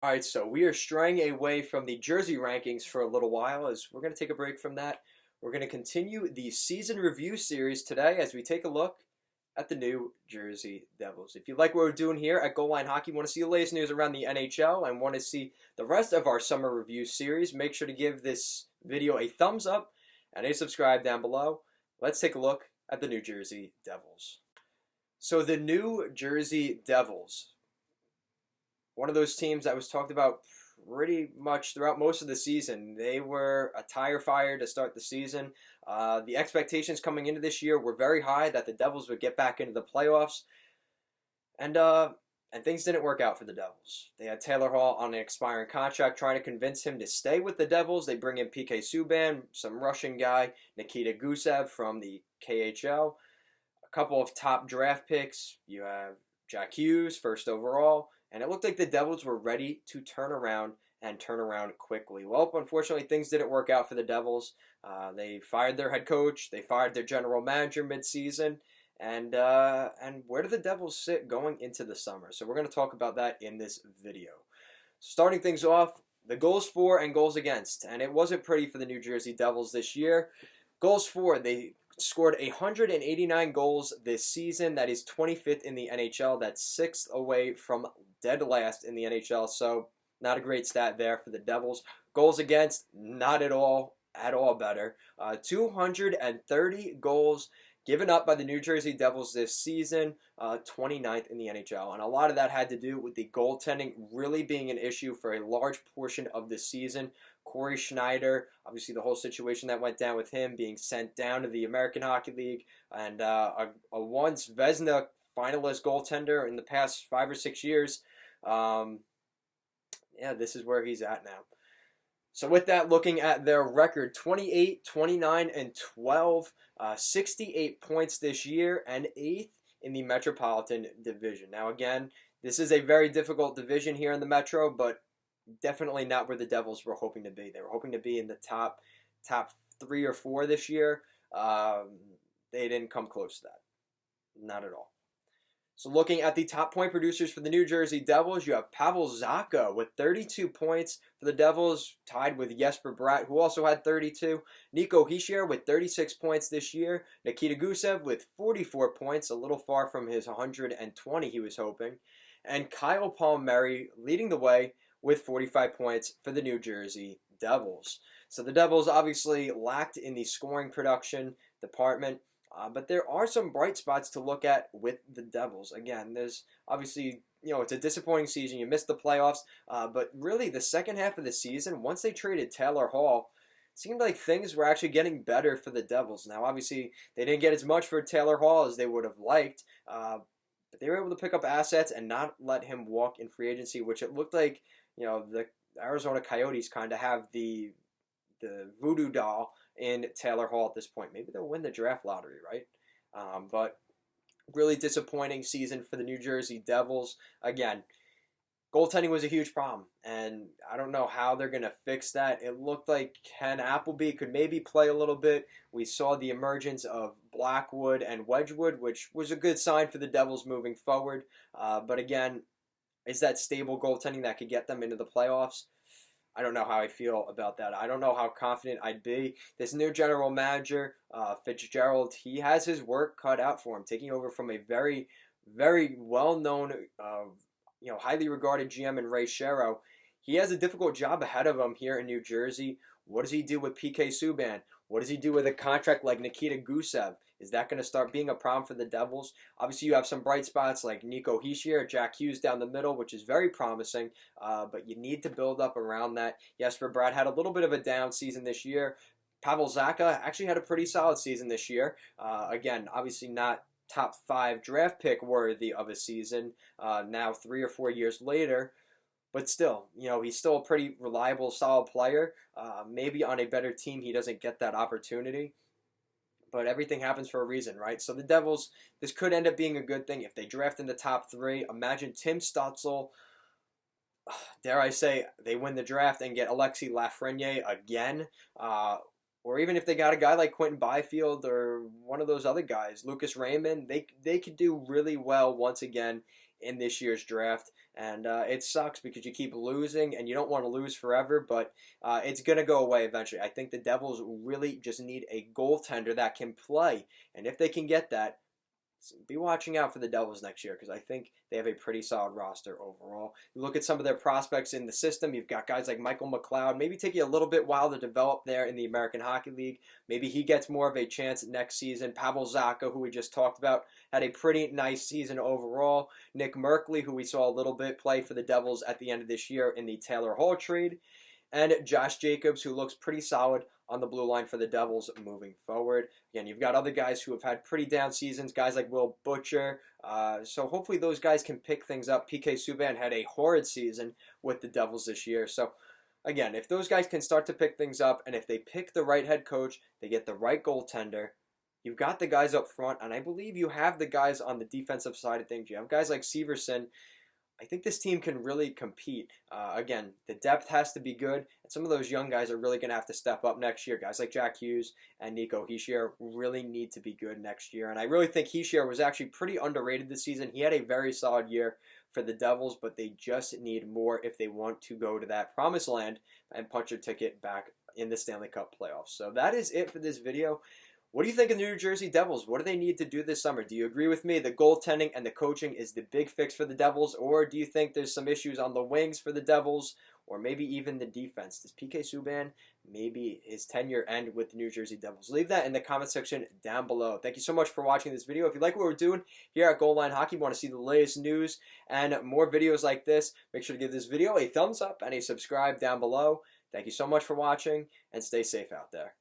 All right, so we are straying away from the jersey rankings for a little while as we're going to take a break from that. We're going to continue the season review series today as we take a look at the New Jersey Devils. If you like what we're doing here at Goal Line Hockey, want to see the latest news around the NHL and want to see the rest of our summer review series, make sure to give this video a thumbs up and a subscribe down below. Let's take a look at the New Jersey Devils. So the New Jersey Devils, one of those teams that was talked about pretty much throughout most of the season. They were a tire fire to start the season. The expectations coming into this year were very high that the Devils would get back into the playoffs, and things didn't work out for the Devils. They had Taylor Hall on an expiring contract, trying to convince him to stay with the Devils. They bring in PK Subban, some Russian guy, Nikita Gusev from the KHL, a couple of top draft picks. You have Jack Hughes, first overall. And it looked like the Devils were ready to turn around and turn around quickly. Well, unfortunately, things didn't work out for the Devils. They fired their head coach. They fired their general manager midseason. And where do the Devils sit going into the summer? So we're going to talk about that in this video. Starting things off, the goals for and goals against. And it wasn't pretty for the New Jersey Devils this year. Goals for, they scored 189 goals this season. That is 25th in the NHL. That's 6th away from dead last in the NHL. So not a great stat there for the Devils. Goals against, not at all better. 230 goals given up by the New Jersey Devils this season, 29th in the NHL. And a lot of that had to do with the goaltending really being an issue for a large portion of the season. Corey Schneider, obviously the whole situation that went down with him being sent down to the American Hockey League, and a once Vezina finalist goaltender in the past 5 or 6 years. This is where he's at now. So with that, looking at their record, 28, 29, and 12, 68 points this year, and 8th in the Metropolitan Division. Now again, this is a very difficult division here in the Metro, but definitely not where the Devils were hoping to be. They were hoping to be in the top 3 or 4 this year. They didn't come close to that. Not at all. So looking at the top point producers for the New Jersey Devils, you have Pavel Zacha with 32 points for the Devils, tied with Jesper Bratt, who also had 32. Nico Hischier with 36 points this year. Nikita Gusev with 44 points, a little far from his 120 he was hoping. And Kyle Palmieri leading the way with 45 points for the New Jersey Devils. So the Devils obviously lacked in the scoring production department. But there are some bright spots to look at with the Devils. Again, there's obviously, it's a disappointing season. You missed the playoffs. But really, the second half of the season, once they traded Taylor Hall, it seemed like things were actually getting better for the Devils. Now, obviously, they didn't get as much for Taylor Hall as they would have liked. But they were able to pick up assets and not let him walk in free agency, which it looked like, the Arizona Coyotes kind of have the voodoo doll in Taylor Hall at this point. Maybe they'll win the draft lottery, right? But really disappointing season for the New Jersey Devils. Again, goaltending was a huge problem, and I don't know how they're going to fix that. It looked like Ken Appleby could maybe play a little bit. We saw the emergence of Blackwood and Wedgwood, which was a good sign for the Devils moving forward. But again, is that stable goaltending that could get them into the playoffs? I don't know how I feel about that. I don't know how confident I'd be. This new general manager, Fitzgerald, he has his work cut out for him, taking over from a very, very well-known, highly regarded GM in Ray Shero. He has a difficult job ahead of him here in New Jersey. What does he do with PK Subban? What does he do with a contract like Nikita Gusev? Is that going to start being a problem for the Devils? Obviously, you have some bright spots like Nico Hischier, Jack Hughes down the middle, which is very promising, but you need to build up around that. Jesper Bratt had a little bit of a down season this year. Pavel Zacha actually had a pretty solid season this year. Again, obviously not top 5 draft pick worthy of a season now 3 or 4 years later. But still, he's still a pretty reliable, solid player. Maybe on a better team, he doesn't get that opportunity. But everything happens for a reason, right? So the Devils, this could end up being a good thing if they draft in the top 3. Imagine Tim Stutzel, dare I say, they win the draft and get Alexis Lafreniere again. Or even if they got a guy like Quentin Byfield or one of those other guys, Lucas Raymond, they could do really well once again in this year's draft. And it sucks because you keep losing and you don't want to lose forever, but it's going to go away eventually. I think the Devils really just need a goaltender that can play. And if they can get that, be watching out for the Devils next year because I think they have a pretty solid roster overall. You look at some of their prospects in the system. You've got guys like Michael McLeod. Maybe take you a little bit while to develop there in the American Hockey League. Maybe he gets more of a chance next season. Pavel Zacha, who we just talked about, had a pretty nice season overall. Nick Merkley, who we saw a little bit play for the Devils at the end of this year in the Taylor Hall trade. And Josh Jacobs, who looks pretty solid on the blue line for the Devils moving forward. Again, you've got other guys who have had pretty down seasons, guys like Will Butcher. So hopefully those guys can pick things up. PK Subban had a horrid season with the Devils this year. So again, if those guys can start to pick things up, and if they pick the right head coach, they get the right goaltender, you've got the guys up front, and I believe you have the guys on the defensive side of things. You have guys like Severson. I think this team can really compete. Again, the depth has to be good, and some of those young guys are really going to have to step up next year. Guys like Jack Hughes and Nico Hischier really need to be good next year, and I really think Hischier was actually pretty underrated this season. He had a very solid year for the Devils, but they just need more if they want to go to that promised land and punch their ticket back in the Stanley Cup playoffs. So that is it for this video. What do you think of the New Jersey Devils? What do they need to do this summer? Do you agree with me? The goaltending and the coaching is the big fix for the Devils, or do you think there's some issues on the wings for the Devils, or maybe even the defense? Does PK Subban maybe his tenure end with the New Jersey Devils? Leave that in the comment section down below. Thank you so much for watching this video. If you like what we're doing here at Goal Line Hockey, want to see the latest news and more videos like this, make sure to give this video a thumbs up and a subscribe down below. Thank you so much for watching, and stay safe out there.